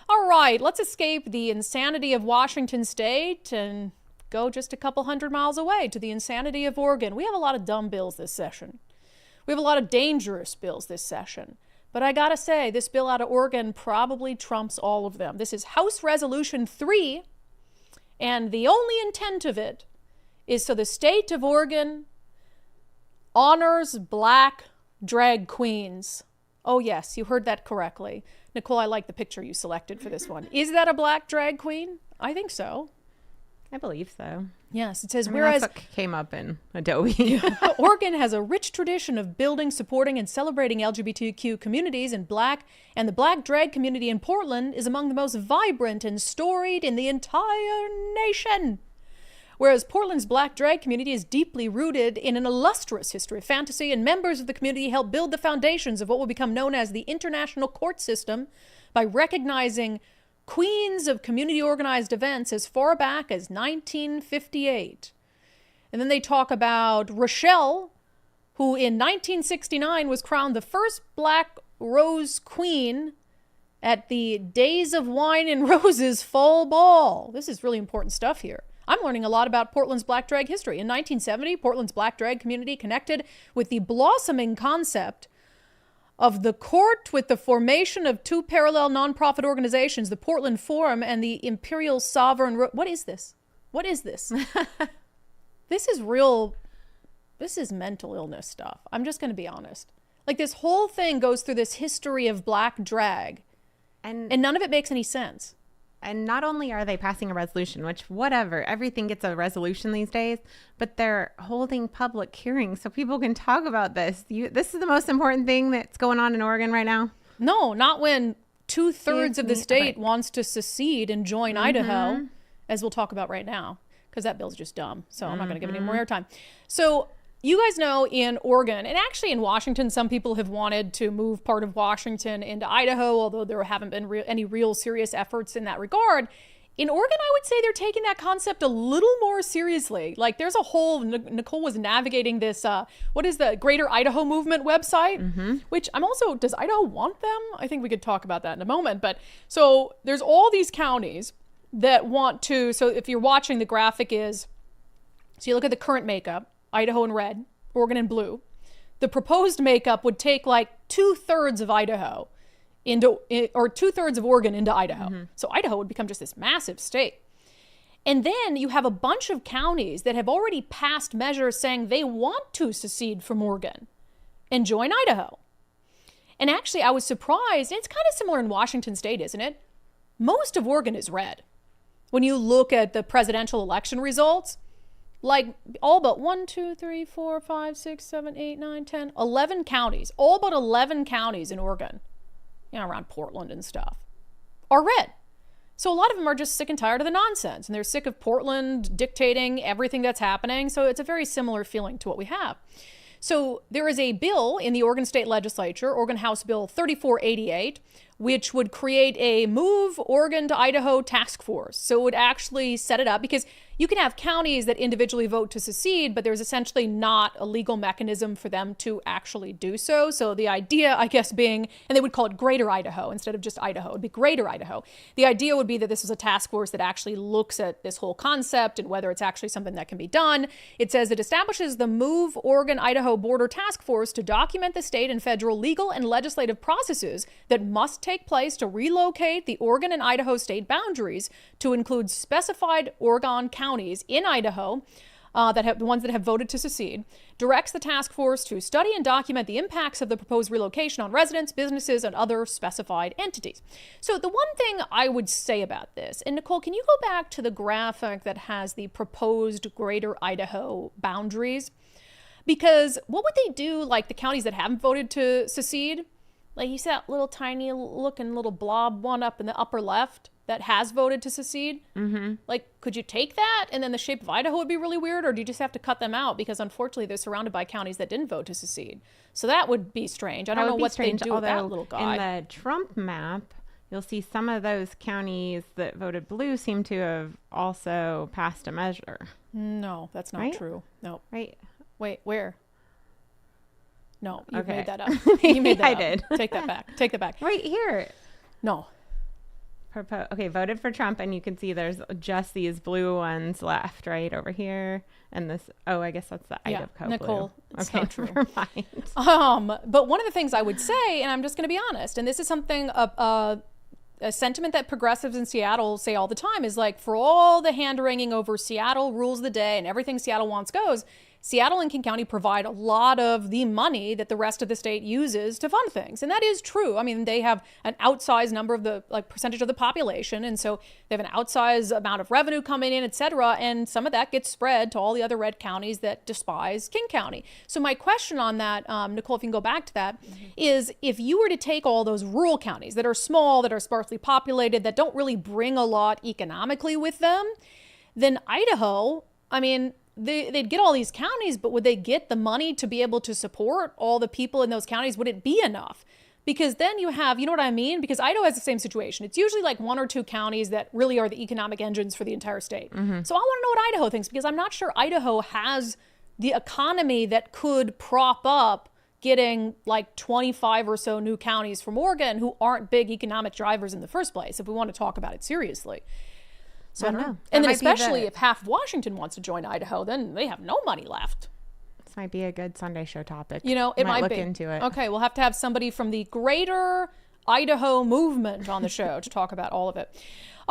All right, let's escape the insanity of Washington State and go just a couple hundred miles away to the insanity of Oregon. We have a lot of dumb bills this session. We have a lot of dangerous bills this session. But I gotta say, this bill out of Oregon probably trumps all of them. This is House Resolution 3, and the only intent of it is so the state of Oregon honors black drag queens. Oh yes, you heard that correctly. Nicole, I like the picture you selected for this one. Is that a black drag queen? I think so. I believe so. Yes, it says, Whereas that's what came up in Adobe. Oregon has a rich tradition of building, supporting, and celebrating LGBTQ communities, and the black drag community in Portland is among the most vibrant and storied in the entire nation. Whereas Portland's black drag community is deeply rooted in an illustrious history of fantasy, and members of the community helped build the foundations of what will become known as the international court system by recognizing queens of community organized events as far back as 1958. And then they talk about Rochelle, who in 1969 was crowned the first Black Rose Queen at the Days of Wine and Roses Fall Ball. This is really important stuff here. I'm learning a lot about Portland's black drag history. In 1970, Portland's black drag community connected with the blossoming concept of the court with the formation of two parallel nonprofit organizations, the Portland Forum and the Imperial Sovereign. What is this? What is this? This is real. This is mental illness stuff. I'm just going to be honest. Like, this whole thing goes through this history of black drag. And none of it makes any sense. And not only are they passing a resolution, which whatever, everything gets a resolution these days, but they're holding public hearings so people can talk about this. This is the most important thing that's going on in Oregon right now. No, not when 2/3 of the state wants to secede and join Idaho, as we'll talk about right now, because that bill's just dumb. So I'm not going to give it any more airtime. So you guys know in Oregon, and actually in Washington, some people have wanted to move part of Washington into Idaho, although there haven't been any real serious efforts in that regard. In Oregon, I would say they're taking that concept a little more seriously. Like there's a whole, Nicole was navigating this, what is the Greater Idaho Movement website, which I'm also, does Idaho want them? I think we could talk about that in a moment. But so there's all these counties that want to, so if you're watching, the graphic is, so you look at the current makeup, Idaho in red, Oregon in blue. The proposed makeup would take like 2/3 of Idaho or 2/3 of Oregon into Idaho. So Idaho would become just this massive state. And then you have a bunch of counties that have already passed measures saying they want to secede from Oregon and join Idaho. And actually, I was surprised, and it's kind of similar in Washington state, isn't it? Most of Oregon is red. When you look at the presidential election results, like all but 1, 2, 3, 4, 5, 6, 7, 8, 9, 10, 11 counties, all but 11 counties in Oregon, around Portland and stuff, are red. So a lot of them are just sick and tired of the nonsense, and they're sick of Portland dictating everything that's happening. So it's a very similar feeling to what we have. So there is a bill in the Oregon State Legislature, Oregon House Bill 3488, which would create a Move Oregon to Idaho task force. So it would actually set it up, because you can have counties that individually vote to secede, but there's essentially not a legal mechanism for them to actually do so. So the idea, I guess, being, and they would call it Greater Idaho instead of just Idaho, it would be Greater Idaho. The idea would be that this is a task force that actually looks at this whole concept and whether it's actually something that can be done. It says it establishes the Move Oregon Idaho Border Task Force to document the state and federal legal and legislative processes that must take place to relocate the Oregon and Idaho state boundaries to include specified Oregon counties in Idaho, the ones that have voted to secede, directs the task force to study and document the impacts of the proposed relocation on residents, businesses, and other specified entities. So the one thing I would say about this, and Nicole, can you go back to the graphic that has the proposed Greater Idaho boundaries? Because what would they do, like the counties that haven't voted to secede? Like you see that little tiny looking little blob one up in the upper left that has voted to secede? Like, could you take that and then the shape of Idaho would be really weird, or do you just have to cut them out? Because unfortunately, they're surrounded by counties that didn't vote to secede. So that would be strange. I don't know what they do with that little guy. In the Trump map, you'll see some of those counties that voted blue seem to have also passed a measure. No, that's not true. No. Right. Wait, where? No, you Okay. made that up. You made that I up. did. Take that back. Take that back. Right here. No. Okay, voted for Trump, and you can see there's just these blue ones left, right over here, and this. Oh, I guess that's the Idaho Nicole, blue. it's Okay, not true. never mind. But one of the things I would say, and I'm just going to be honest, and this is something a sentiment that progressives in Seattle say all the time, is like, for all the hand wringing over Seattle rules the day and everything Seattle wants goes, Seattle and King County provide a lot of the money that the rest of the state uses to fund things. And that is true. I mean, they have an outsized number of the percentage of the population. And so they have an outsized amount of revenue coming in, et cetera. And some of that gets spread to all the other red counties that despise King County. So my question on that, Nicole, if you can go back to that, is if you were to take all those rural counties that are small, that are sparsely populated, that don't really bring a lot economically with them, then Idaho, I mean, they'd get all these counties, but would they get the money to be able to support all the people in those counties? Would it be enough? Because then you have, you know what I mean? Because Idaho has the same situation. It's usually like 1 or 2 counties that really are the economic engines for the entire state. So I want to know what Idaho thinks, because I'm not sure Idaho has the economy that could prop up getting like 25 or so new counties from Oregon who aren't big economic drivers in the first place, if we want to talk about it seriously. So I don't know. And then especially if half Washington wants to join Idaho, then they have no money left. This might be a good Sunday show topic. You know, it might look be. into it. Okay, we'll have to have somebody from the Greater Idaho movement on the show to talk about all of it.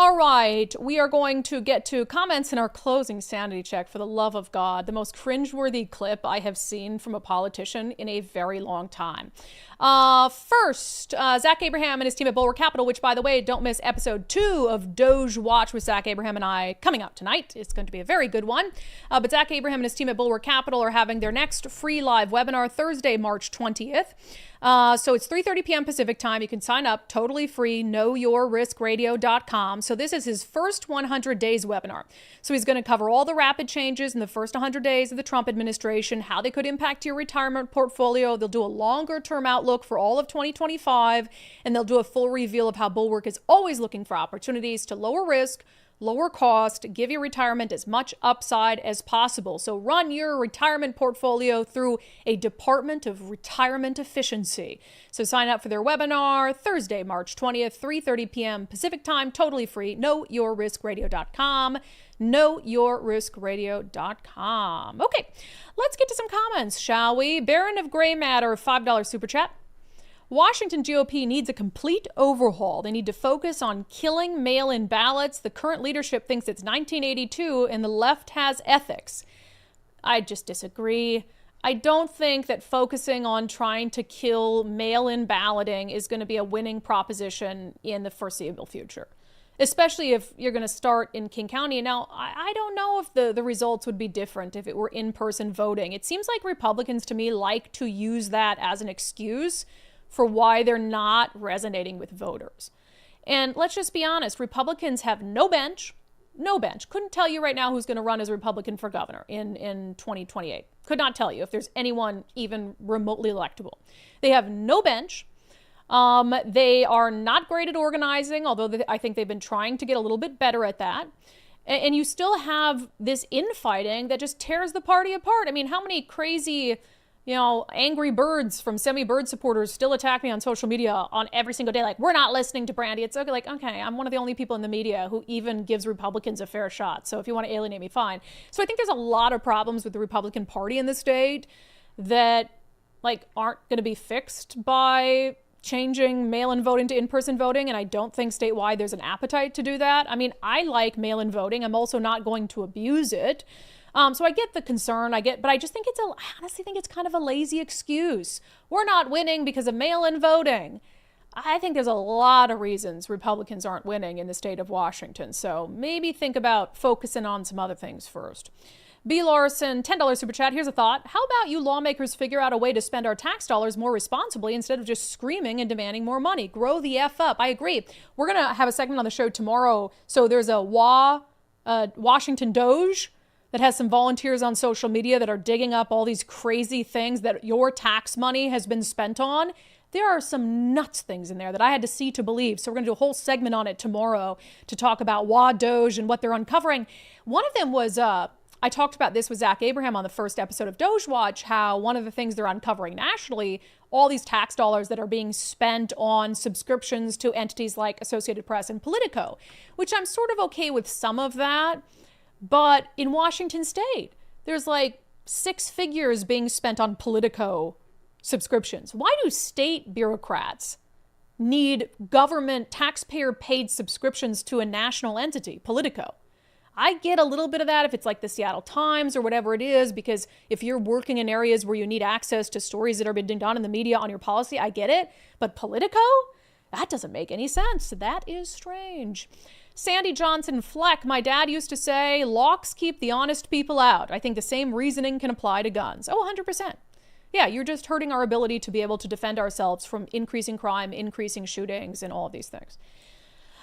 All right, we are going to get to comments in our closing sanity check. For the love of God, the most cringeworthy clip I have seen from a politician in a very long time. First, Zach Abraham and his team at Bulwark Capital, which, by the way, don't miss episode 2 of Doge Watch with Zach Abraham and I coming out tonight. It's going to be a very good one. But Zach Abraham and his team at Bulwark Capital are having their next free live webinar Thursday, March 20th. So it's 3:30 p.m. Pacific time. You can sign up totally free, knowyourriskradio.com. So this is his first 100 days webinar. So he's going to cover all the rapid changes in the first 100 days of the Trump administration, how they could impact your retirement portfolio. They'll do a longer term outlook for all of 2025, and they'll do a full reveal of how Bulwark is always looking for opportunities to lower risk, lower cost, give your retirement as much upside as possible. So run your retirement portfolio through a Department of Retirement Efficiency. So sign up for their webinar Thursday, March 20th, 3:30 p.m. Pacific time, totally free. knowyourriskradio.com. knowyourriskradio.com. Okay, let's get to some comments, shall we? Baron of Gray Matter, $5 super chat. Washington GOP needs a complete overhaul. They need to focus on killing mail-in ballots. The current leadership thinks it's 1982 and the left has ethics. I just disagree. I don't think that focusing on trying to kill mail-in balloting is going to be a winning proposition in the foreseeable future, especially if you're going to start in King County. Now, I don't know if the results would be different if it were in-person voting. It seems like Republicans, to me, like to use that as an excuse for why they're not resonating with voters. And let's just be honest, Republicans have no bench. Couldn't tell you right now who's going to run as a Republican for governor in 2028. Could not tell you if there's anyone even remotely electable. They have no bench. They are not great at organizing, although I think they've been trying to get a little bit better at that. And you still have this infighting that just tears the party apart. I mean, how many crazy, angry birds from semi-bird supporters still attack me on social media on every single day. Like, we're not listening to Brandi. It's okay. Like, okay, I'm one of the only people in the media who even gives Republicans a fair shot. So if you want to alienate me, fine. So I think there's a lot of problems with the Republican Party in the state that aren't going to be fixed by changing mail-in voting to in-person voting. And I don't think statewide there's an appetite to do that. I mean, I like mail-in voting. I'm also not going to abuse it. So I get the concern, but I just think I honestly think it's kind of a lazy excuse. We're not winning because of mail-in voting. I think there's a lot of reasons Republicans aren't winning in the state of Washington. So maybe think about focusing on some other things first. B. Larson, $10 super chat. Here's a thought. How about you lawmakers figure out a way to spend our tax dollars more responsibly instead of just screaming and demanding more money? Grow the F up. I agree. We're going to have a segment on the show tomorrow. So there's a Washington Doge that has some volunteers on social media that are digging up all these crazy things that your tax money has been spent on. There are some nuts things in there that I had to see to believe. So we're going to do a whole segment on it tomorrow to talk about Doge and what they're uncovering. One of them was, I talked about this with Zach Abraham on the first episode of Doge Watch, how one of the things they're uncovering nationally, all these tax dollars that are being spent on subscriptions to entities like Associated Press and Politico, which I'm sort of okay with some of that. But in Washington state, there's 6 figures being spent on Politico subscriptions. Why do state bureaucrats need government taxpayer-paid subscriptions to a national entity, Politico? I get a little bit of that if it's like the Seattle Times or whatever it is, because if you're working in areas where you need access to stories that are being done in the media on your policy, I get it. But Politico? That doesn't make any sense. That is strange. Sandy Johnson Fleck, my dad used to say, locks keep the honest people out. I think the same reasoning can apply to guns. Oh, 100%. Yeah, you're just hurting our ability to be able to defend ourselves from increasing crime, increasing shootings, and all of these things.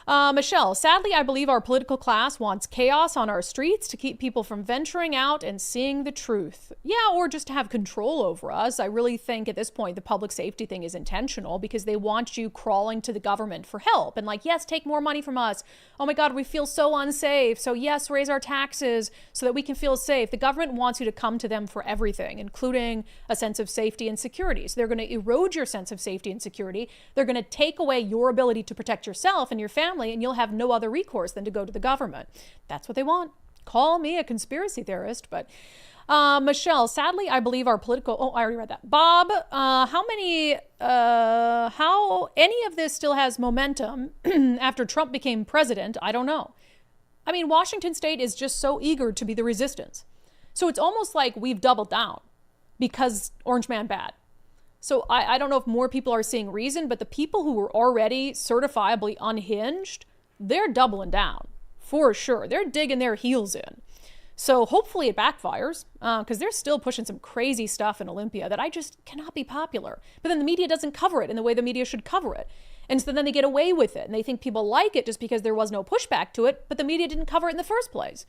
Michelle, sadly, I believe our political class wants chaos on our streets to keep people from venturing out and seeing the truth. Yeah, or just to have control over us. I really think at this point the public safety thing is intentional because they want you crawling to the government for help. And yes, take more money from us. Oh my God, we feel so unsafe. So yes, raise our taxes so that we can feel safe. The government wants you to come to them for everything, including a sense of safety and security. So they're going to erode your sense of safety and security. They're going to take away your ability to protect yourself and your family, and you'll have no other recourse than to go to the government. That's what they want. Call me a conspiracy theorist, but Michelle, sadly, I believe our political, I already read that. Bob, how any of this still has momentum after Trump became president? I don't know. I mean, Washington State is just so eager to be the resistance. So it's almost like we've doubled down because Orange Man bad. So I don't know if more people are seeing reason, but the people who were already certifiably unhinged, they're doubling down for sure. They're digging their heels in. So hopefully it backfires because they're still pushing some crazy stuff in Olympia that I just cannot be popular. But then the media doesn't cover it in the way the media should cover it. And so then they get away with it and they think people like it just because there was no pushback to it, but the media didn't cover it in the first place.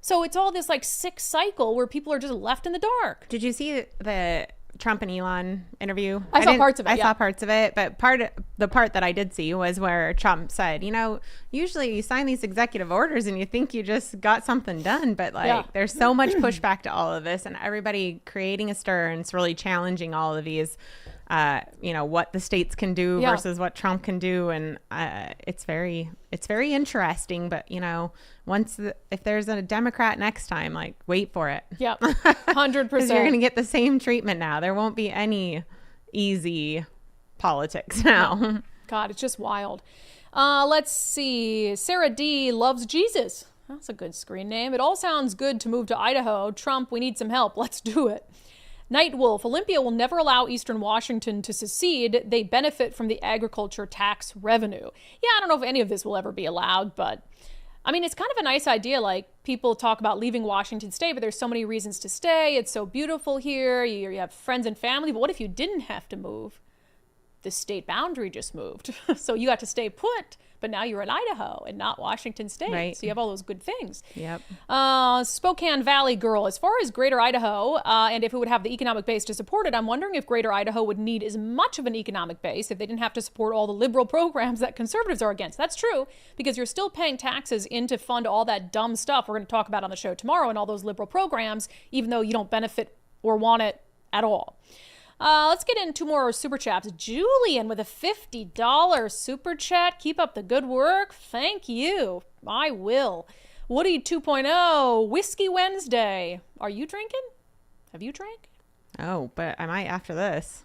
So it's all this like sick cycle where people are just left in the dark. Did you see the Trump and Elon interview? I saw parts of it. I saw parts of it, but the part that I did see was where Trump said, usually you sign these executive orders and you think you just got something done, but there's so much pushback to all of this and everybody creating a stir, and it's really challenging all of these what the states can do versus what Trump can do. And it's very interesting, but if there's a Democrat next time, like, wait for it. Yep. 100%. Because you're going to get the same treatment now. There won't be any easy politics now. No. God, it's just wild. Let's see. Sarah D loves Jesus. That's a good screen name. It all sounds good to move to Idaho. Trump, we need some help. Let's do it. Nightwolf, Olympia will never allow Eastern Washington to secede. They benefit from the agriculture tax revenue. Yeah, I don't know if any of this will ever be allowed, but I mean, it's kind of a nice idea. Like, people talk about leaving Washington State, but there's so many reasons to stay. It's so beautiful here. You have friends and family. But what if you didn't have to move? The state boundary just moved. So you got to stay put, but now you're in Idaho and not Washington State. Right. So you have all those good things. Yep. Spokane Valley girl, as far as Greater Idaho, and if it would have the economic base to support it, I'm wondering if Greater Idaho would need as much of an economic base if they didn't have to support all the liberal programs that conservatives are against. That's true, because you're still paying taxes in to fund all that dumb stuff we're going to talk about on the show tomorrow and all those liberal programs, even though you don't benefit or want it at all. Let's get into more super chats. Julian with a $50 super chat. Keep up the good work. Thank you. I will. Woody 2.0, Whiskey Wednesday. Are you drinking? Have you drank? Oh, but I might after this.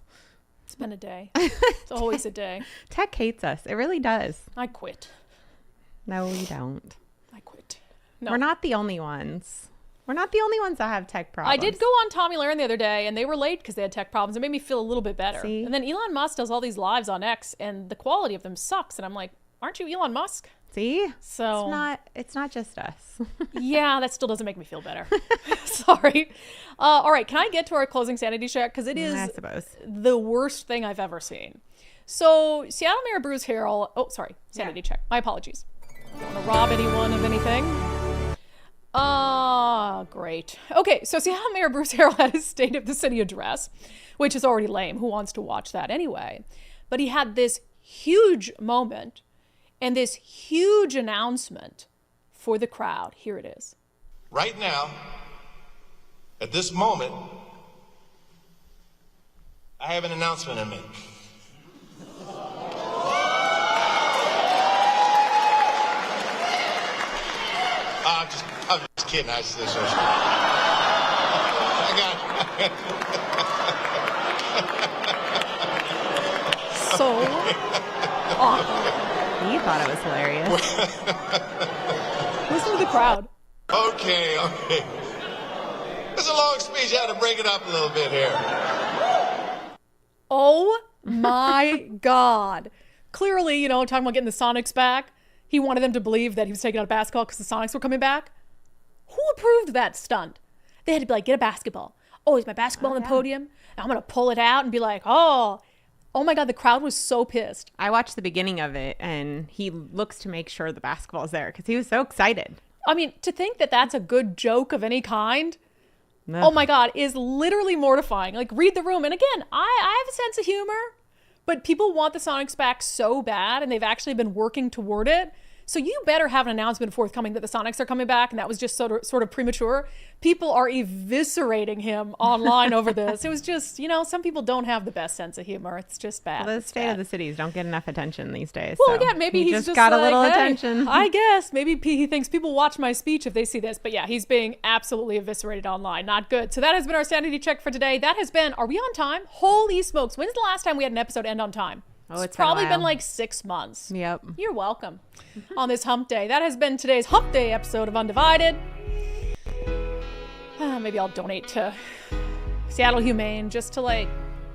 It's been a day. It's always a day. Tech hates us. It really does. I quit. No, we don't. I quit. No. We're not the only ones. We're not the only ones that have tech problems. I did go on Tommy Lahren the other day, and they were late because they had tech problems. It made me feel a little bit better. See? And then Elon Musk does all these lives on X, and the quality of them sucks. And I'm like, aren't you Elon Musk? See? So it's not just us. Yeah, that still doesn't make me feel better. Sorry. All right, can I get to our closing sanity check? Because it is I suppose the worst thing I've ever seen. So Seattle Mayor Bruce Harrell, sanity check. My apologies. I don't want to rob anyone of anything. Great. Okay, so Seattle Mayor Bruce Harrell had his State of the City address, which is already lame. Who wants to watch that anyway? But he had this huge moment and this huge announcement for the crowd. Here it is. Right now, at this moment, I have an announcement to make. I'm just kidding. I So awkward. You thought it was hilarious. Listen to the crowd. Okay. It's a long speech. I had to break it up a little bit here. Oh my God. Clearly, talking about getting the Sonics back, he wanted them to believe that he was taking out a basketball because the Sonics were coming back. Who approved that stunt? They had to be like, get a basketball. Oh, is my basketball on the podium? And I'm going to pull it out and be like, oh my God, the crowd was so pissed. I watched the beginning of it, and he looks to make sure the basketball's there because he was so excited. I mean, to think that that's a good joke of any kind, No. oh my God, is literally mortifying. Like, read the room. And again, I have a sense of humor, but people want the Sonics back so bad, and they've actually been working toward it. So you better have an announcement forthcoming that the Sonics are coming back, and that was just sort of premature. People are eviscerating him online over this. It was just, some people don't have the best sense of humor. It's just bad. Well, the state of the cities don't get enough attention these days. Well, so yeah, maybe he's just got like, a little hey, attention. I guess maybe he thinks people watch my speech if they see this. But yeah, he's being absolutely eviscerated online. Not good. So that has been our sanity check for today. That has been, are we on time? Holy smokes. When's the last time we had an episode end on time? Oh, it's probably been like 6 months. Yep. You're welcome on this hump day. That has been today's hump day episode of Undivided. Maybe I'll donate to Seattle Humane just to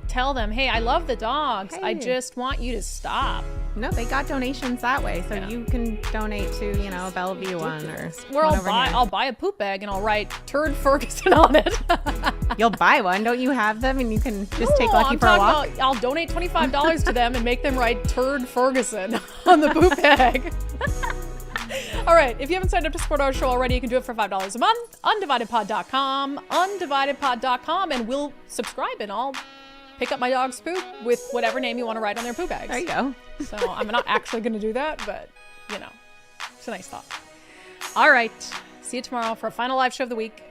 tell them, hey, I love the dogs. I just want you to stop. No, they got donations that way, so you can donate to, a Bellevue one or I'll buy a poop bag and I'll write Turd Ferguson on it. You'll buy one. Don't you have them? And you can just take Lucky for a walk? I'll donate $25 to them and make them write Turd Ferguson on the poop bag. All right. If you haven't signed up to support our show already, you can do it for $5 a month. undividedpod.com, undividedpod.com, and we'll subscribe and I'll pick up my dog's poop with whatever name you want to write on their poop bags. There you go. So I'm not actually going to do that, but, it's a nice thought. All right. See you tomorrow for a final live show of the week.